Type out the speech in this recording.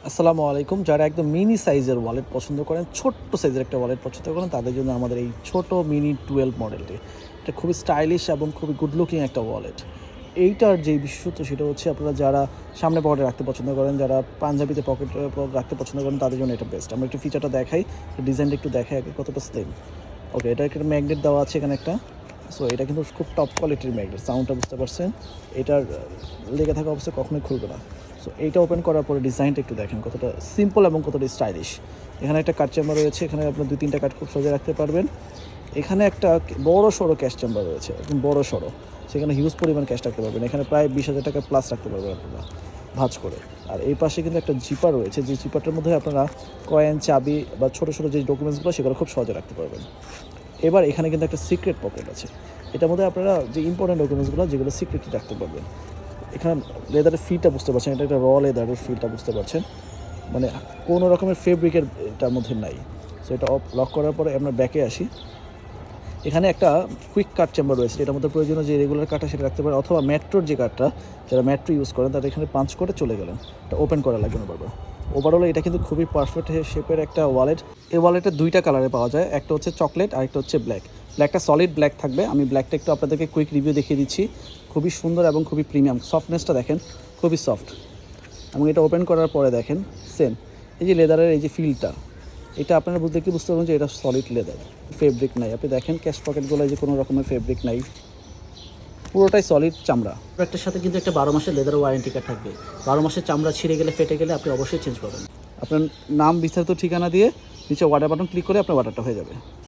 আসসালামু আলাইকুম। যারা একদম মিনি সাইজের ওয়ালেট পছন্দ করেন, ছোট্ট সাইজের একটা ওয়ালেট পছন্দ করেন, তাদের জন্য আমাদের এই ছোট মিনি 12 মডেলটি। এটা খুবই স্টাইলিশ এবং খুবই গুড লুকিং একটা ওয়ালেট। এইটার যেই বিশেষত্ব সেটা হচ্ছে আপনারা যারা সামনে পকেটে রাখতে পছন্দ করেন, যারা পাঞ্জাবিতে পকেটে রাখতে পছন্দ করেন, তাদের জন্য এটা বেস্ট। আমরা একটু ফিচারটা দেখাই, ডিজাইনটা একটু দেখাই আগে কতটা স্লিম। ওকে, এটা একটা ম্যাগনেট দেওয়া আছে এখানে একটা। সো এটা কিন্তু খুব টপ কোয়ালিটির ম্যাগনেট, সাউন্ডটা বুঝতে পারছেন। এটার লেগে থাকা অবস্থায় কখনোই খুলবে না। সো এইটা ওপেন করার পরে ডিজাইনটা একটু দেখেন কতটা সিম্পল এবং কতটা স্টাইলিশ। এখানে একটা কার্ড চেম্বার রয়েছে, এখানে আপনার 2-3টা কার্ড খুব সহজে রাখতে পারবেন। এখানে একটা বড় সড়ো ক্যাশ চেম্বার রয়েছে, একদম বড় সড়ো, সেখানে হিউজ পরিমাণ ক্যাশ রাখতে পারবেন। এখানে প্রায় 20,000 টাকা প্লাস রাখতে পারবেন আপনারা ভাঁজ করে। আর এই পাশে কিন্তু একটা জিপার রয়েছে, যে জিপারটার মধ্যে আপনারা কয়েন, চাবি বা ছোটো ছোটো যে ডকুমেন্টসগুলো সেগুলো খুব সহজে রাখতে পারবেন। এবার এখানে কিন্তু একটা সিক্রেট পকেট আছে, এটার মধ্যে আপনারা যে ইম্পর্টেন্ট ডকুমেন্টসগুলো যেগুলো সিক্রেটলি রাখতে পারবেন। এখানে লেদারের ফিলটা বুঝতে পারছেন, এটা একটা র লেদারের ফিলটা বুঝতে পারছেন, মানে কোনো রকমের ফেব্রিকের এটার মধ্যে নাই। সো এটা লক করার পরে আমরা ব্যাকে আসি। এখানে একটা কুইক কাট চেম্বার রয়েছে, যেটার মধ্যে প্রয়োজনীয় যে রেগুলার কাটটা সেটা রাখতে পারেন, অথবা মেট্রোর যে কাটটা, যারা মেট্রো ইউজ করেন তারা এখানে পাঞ্চ করে চলে গেলেন, এটা ওপেন করা লাগবে না বারবার। ওভারঅল এটা কিন্তু খুবই পারফেক্ট শেপের একটা ওয়ালেট। এই ওয়ালেটের 2টা কালারে পাওয়া যায়, একটা হচ্ছে চকলেট আর একটা হচ্ছে ব্ল্যাক। ব্ল্যাকটা সলিড ব্ল্যাক থাকবে, আমি ব্ল্যাকটা একটু আপনাদেরকে কুইক রিভিউ দেখিয়ে দিচ্ছি। খুবই সুন্দর এবং খুবই প্রিমিয়াম, সফটনেসটা দেখেন খুবই সফট। এবং এটা ওপেন করার পরে দেখেন সেম এই যে লেদারের এই যে ফিলটা, এটা আপনারা বুঝতে পারবেন যে এটা সলিড লেদার, ফেব্রিক নাই। আপনি দেখেন ক্যাশ পকেটগুলো যে কোনো রকমের ফেব্রিক নাই, পুরোটাই সলিড চামড়া। প্রোডাক্টের সাথে কিন্তু একটা 12 মাসের লেদার ওয়ারেন্টি কার্ড থাকবে। 12 মাসের চামড়া ছিঁড়ে গেলে, ফেটে গেলে আপনি অবশ্যই চেঞ্জ পাবেন। আপনার নাম, বিস্তারিত ঠিকানা দিয়ে নিচে অর্ডার বাটন ক্লিক করে আপনার অর্ডারটা হয়ে যাবে।